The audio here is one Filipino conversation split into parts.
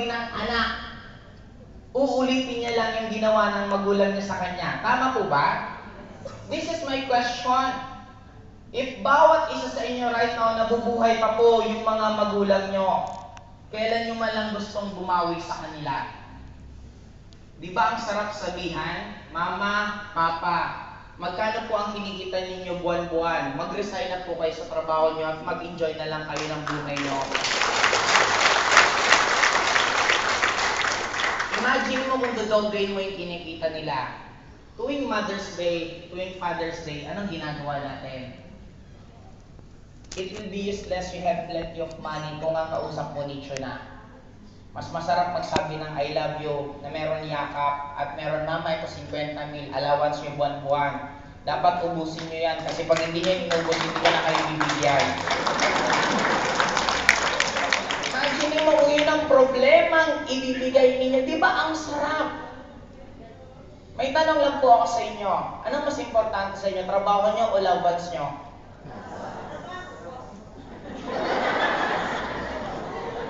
ng anak, uulitin niya lang yung ginawa ng magulang niya sa kanya. Tama po ba? This is my question. If bawat isa sa inyo right now nabubuhay pa po yung mga magulang nyo, kailan nyo man lang gustong bumawi sa kanila? Di ba ang sarap sabihan, Mama, Papa, magkano po ang kinikita ninyo buwan-buwan? Mag-resign na po kayo sa trabaho nyo at mag-enjoy na lang kayo ng buhay nyo. Imagine mo kung dodoblein mo yung kinikita nila. Tuwing Mother's Day, tuwing Father's Day, anong ginagawa natin? It will be useless, you have plenty of money kung ang kausap mo nicho na. Mas masarap magsabi ng I love you na meron yakap at meron mama ito 50 mil, allowance nyo buwan-buwan. Dapat ubusin nyo yan kasi pag hindi nyo inubos, hindi ko na kayo bibigyan. Imagine mo kung yun ang problemang ibibigay ninyo. Di ba ang sarap? May tanong lang po ako sa inyo. Anong mas importante sa inyo? Trabaho nyo o loved ones nyo?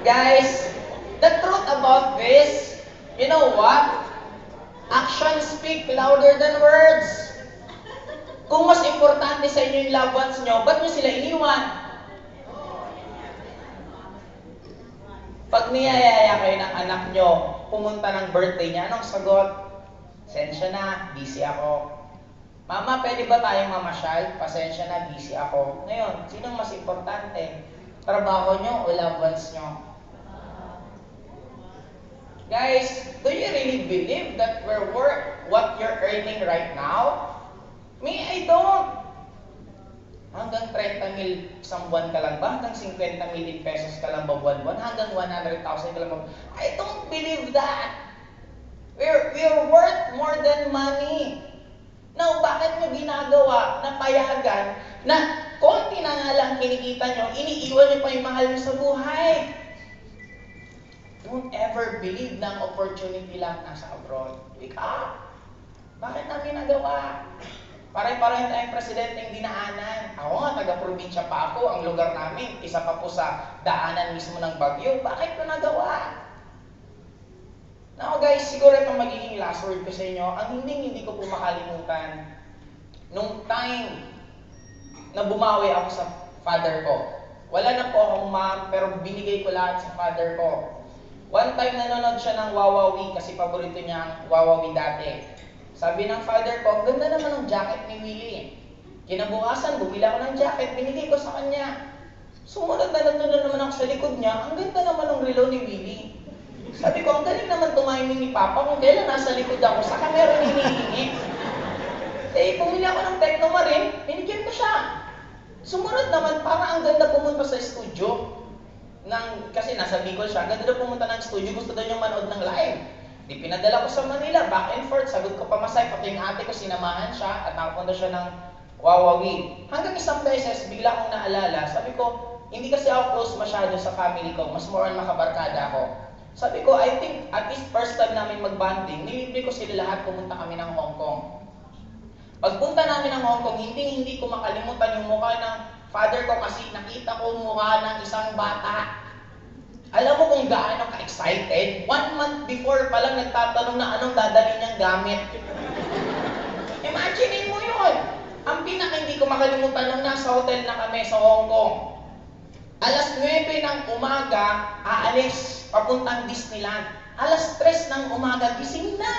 Guys, the truth about this, you know what? Actions speak louder than words. Kung mas importante sa inyo yung loved ones nyo, ba't nyo sila iniwan? Pag niyayaya kayo ng anak nyo, pumunta ng birthday niya, anong sagot? Pasensya na, busy ako. Mama, pwede ba tayong mamasyal? Pasensya na, busy ako. Ngayon, sinong mas importante? Trabaho nyo o loved ones nyo? Guys, do you really believe that we're worth what you're earning right now? Me, I don't. Hanggang 30 mil isang buwan ka lang ba? Hanggang 50 million pesos ka lang ba buwan-buwan? Hanggang 100,000 ka lang ba? I don't believe that. We're worth more than money. Now, bakit nyo ginagawa na payagan na konti na nga lang kinikita nyo, iniiwan nyo pa yung mahal nyo sa buhay? Don't ever believe na ang opportunity lang nasa abroad. Wake up! Bakit namin nagawa? Pare-pareho tayong presidenteng dinaanan. Ako nga, taga-probinsya pa ako. Ang lugar namin, isa pa po sa daanan mismo ng bagyo. Bakit ko nagawa? Now guys, siguro itong magiging last word ko sa inyo. Ang hindi ko po makalimutan, nung time na bumawi ako sa father ko. Wala na po akong mom, pero binigay ko lahat sa father ko. One time nanonood siya ng Wawawi kasi paborito niya ang Wawawi dati. Sabi ng father ko, ganda naman ng jacket ni Willie. Kinabukasan, bumili ako ng jacket, binigay ko sa kanya. Sumunod na naman ako sa likod niya, ang ganda naman ng relo ni Willie. Sabi ko, ang galing naman tumiming ni Papa kung kailan nasa likod ako, saka meron hinihingi. Eh, pumili ako ng Technomarine, binigyan ko siya. Sumunod naman, parang ang ganda pumunta sa studio. Kasi nasa Bicol siya, ganda daw pumunta ng studio, gusto daw niyang manood ng live. Di pinadala ko sa Manila, back and forth, sagot ko pa masay, pati yung ate ko, sinamahan siya, at nakapunta siya ng Wawawi. Hanggang isang beses, bigla akong naalala, sabi ko, hindi kasi ako close masyado sa family ko, mas more on makabarkada ako. Sabi ko, I think, at least first time namin mag-bonding, nilibre ko sila lahat, pumunta kami ng Hong Kong. Pagpunta namin ng Hong Kong, hindi ko makalimutan yung mukha ng father ko kasi nakita ko mukha ng isang bata. Alam mo kung gaano ka-excited? 1 month before pa lang nagtatanong na anong dadali niyang gamit. Imagine mo yun. Ang pinaka hindi ko makalimutan nung nasa hotel na kami sa Hong Kong. Alas 9 ng umaga, aalis, papuntang Disneyland. Alas 3 ng umaga, gising na.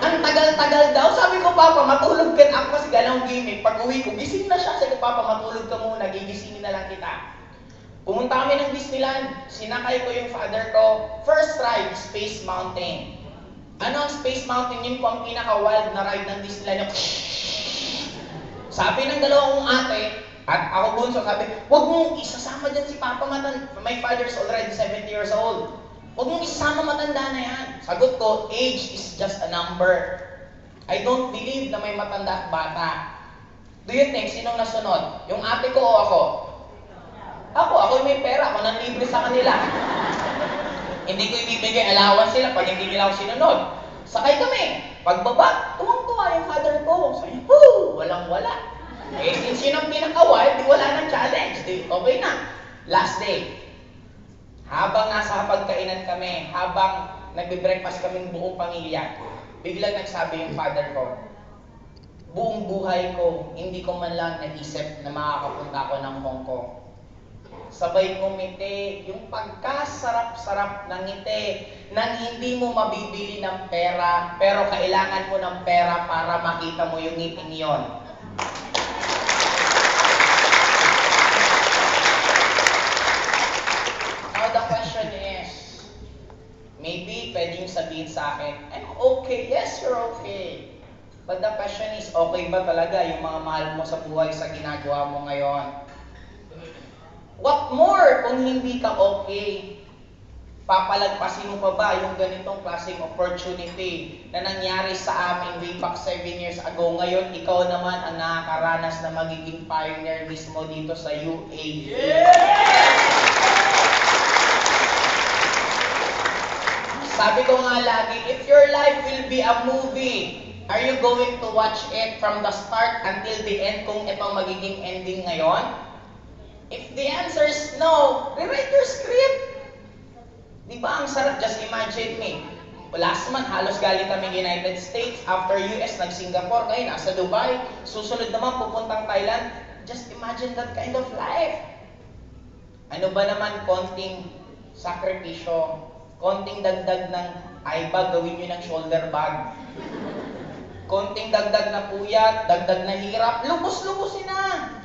Ang tagal-tagal daw. Sabi ko, Papa, matulog ka na. Ako kasi galawang gimmick. Pag uwi ko, gising na siya. Sabi ko, Papa, matulog ka muna. Gigisingin na lang kita. Pumunta kami ng Disneyland. Sinakay ko yung father ko. First ride, Space Mountain. Ano ang Space Mountain? Yun po ang pinaka-wild na ride ng Disneyland. Sabi ng dalawang ate, at ako bunso, sabi, huwag mong isasama dyan si Papa matanda. My father's already 70 years old. Huwag mong isasama matanda na yan. Sagot ko, age is just a number. I don't believe na may matanda at bata. Do you think, sinong nasunod? Yung ate ko o ako? Ako yung may pera. Ako nang libre sa kanila. Hindi ko ibibigay allowance sila pag hindi nila ako sinunod. Sakay kami. Pagbaba, tuwang-tuwa yung father ko. Sabi, walang-wala. Eh, since yun ang pinaka-wild, di wala ng challenge. Di, okay na. Last day. Habang nasa hapagkainan kami, habang nagbe-breakfast kaming buong pamilya, biglang nagsabi yung father ko, buong buhay ko, hindi ko man lang naisip na makakapunta ako ng Hong Kong. Sabay kumiti, yung pagkasarap-sarap ng ngiti, nang hindi mo mabibili ng pera, pero kailangan mo ng pera para makita mo yung ngiting yon. Now the question is, maybe pwedeng sabihin sa akin, I'm okay. Yes, you're okay. But the question is, okay ba talaga yung mga mahal mo sa buhay sa ginagawa mo ngayon? What more kung hindi ka okay? Papalagpasin mo pa ba yung ganitong klaseng opportunity na nangyari sa amin way back 7 years ago? Ngayon, ikaw naman ang nakakaranas na magiging pioneer mismo dito sa UAE. Sabi ko nga lagi, if your life will be a movie, are you going to watch it from the start until the end kung ito magiging ending ngayon? If the answer is no, rewrite your script. Di ba ang sarap? Just imagine me. Last month, halos galing kami United States. After US, nag-Singapore. Ngayon, nasa Dubai. Susunod naman, pupuntang Thailand. Just imagine that kind of life. Ano ba naman konting sakripisyo? Konting dagdag ng eye bag, gawin nyo ng shoulder bag. Konting dagdag na puyat, dagdag na hirap, lubos-lubosin na.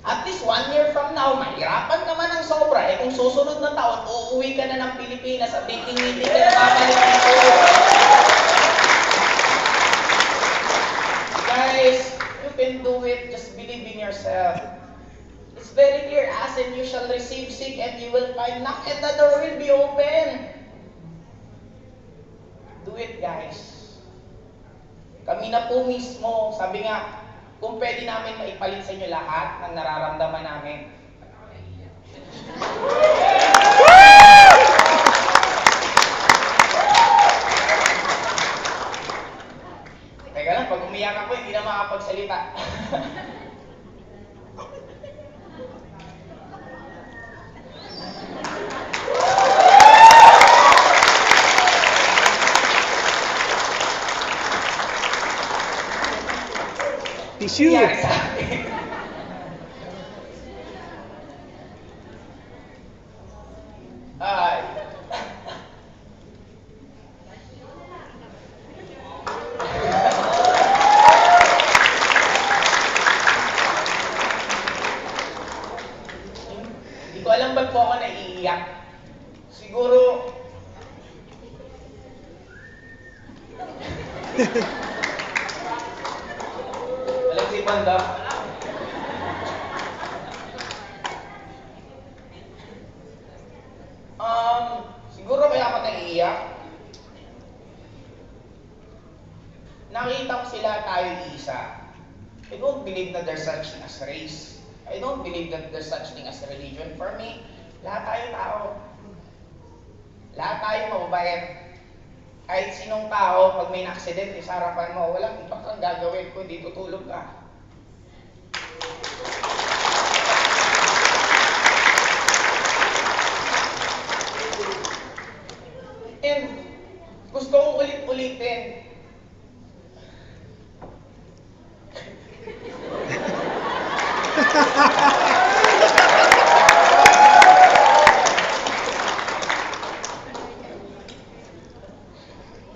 At least 1 year from now, mahirapan ka man ng sobra. Eh kung susunod na taon, uuwi ka na ng Pilipinas at ngiti ka na babalik dito. Guys, you can do it. Just believe in yourself. It's very clear. Ask and you shall receive, seek and you will find, knock and the door will be open. Do it, guys. Kami na po mismo, sabi nga, kung pwede namin maipalit sa inyo lahat ng nararamdaman namin. Teka lang, pag umiyak ako, hindi na makapagsalita. Tissue! Ay. Hindi ko alam ba't po ako naiiyak. Siguro alam si Banda. Siguro kaya ako naiiyak. Nakita ko sila tayo isa. I don't believe that there's such thing as race. I don't believe that there's such thing as religion. For me, lahat tayo tao. Lahat tayo mababait. Kahit sinong tao, pag may na-aksidente sa harapan mo, walang iba kang gagawin kundi tutulog ka. And gusto kong ulit-ulitin.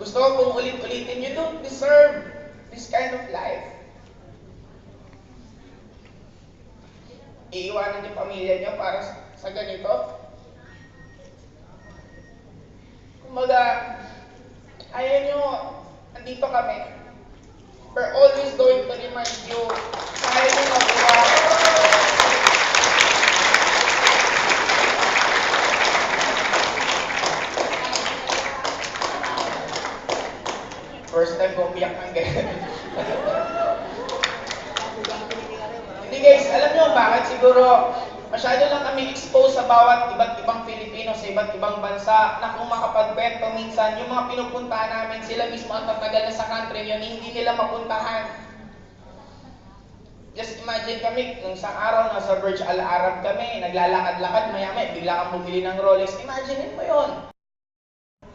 Gusto kong ulit-ulitin, you don't deserve this kind of life. Iiwanan yung pamilya niyo para sa ganito. Kumbaga, ayaw nyo, nandito kami. We're always going to remind you, kaya nyo mabuhay. First time ko umiyak ng ganyan. Hindi guys, alam nyo bakit siguro masyado lang kami exposed sa bawat iba't ibang Pilipino sa iba't ibang bansa na kung makapagkwento minsan, yung mga pinupuntahan namin, sila mismo ang tatagal na sa country yun, hindi nila mapuntahan. Just imagine kami, nung isang araw, nasa Burj Al Arab kami, naglalakad-lakad, maya-maya, bigla kang bumili ng Rolex. Imagine mo yun.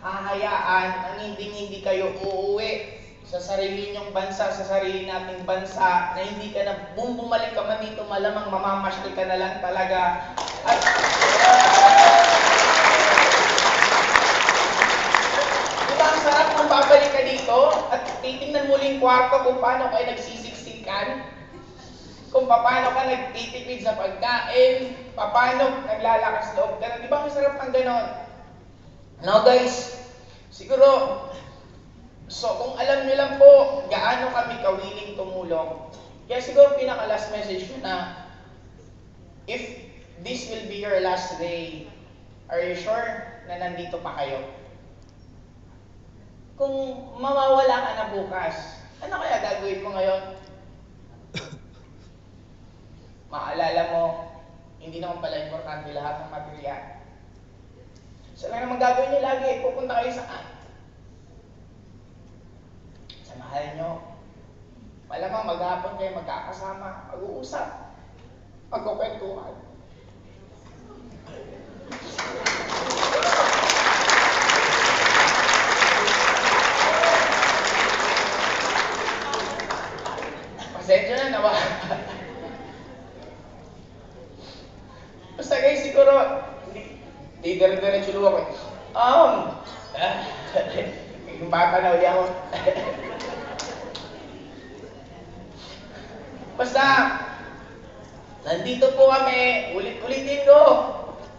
hahayaan ang hindi kayo uuwi sa sarili nyong bansa, sa sarili nating bansa, na hindi ka na bumalik ka man dito, malamang mamamasyal ka na lang talaga. At diba ang sarap kung babalik ka dito at titingnan mo yung kwarto kung paano kayo nagsisiksikan, kung paano ka nagtitipid sa pagkain, paano naglalakas loob ka na. Diba ang sarap ng ganon? No guys, siguro, so kung alam nyo lang po gaano kami kawiling tumulong, kaya siguro pinaka-last message ko na, if this will be your last day, are you sure na nandito pa kayo? Kung mawawala ka na bukas, ano kaya gagawin mo ngayon? Maalala mo, hindi naman pala importante lahat ng material. So lang naman gagawin nyo lagi, pupunta kayo saan? Sa mahal nyo. Malamang maghapon kayo magkakasama, mag-uusap, magkukwentuhan. Pasensya na, nawa. Basta guys, siguro, di dire-diretso luwa ko. Yung bata na uli ako. Basta, nandito po kami, ulit-ulitin ko.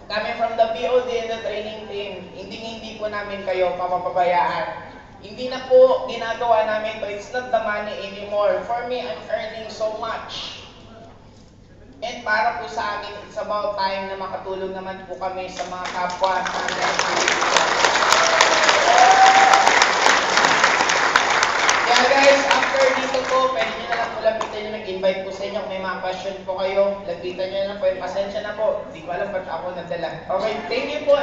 Kami from the BOD and the training team. Hindi po namin kayo papabayaan. Hindi na po ginagawa namin to. It's not the money anymore. For me, I'm earning so much. And para po sa akin, it's about time na makatulong naman po kami sa mga kapwa namin. Kaya guys, after dito po, pwede nyo na lang po lapitan nyo, nag-invite po sa inyo. Kung may mga question po kayo, lapitan nyo na po. Pasensya na po. Hindi ko alam ba't ako nadala. Okay, thank you po.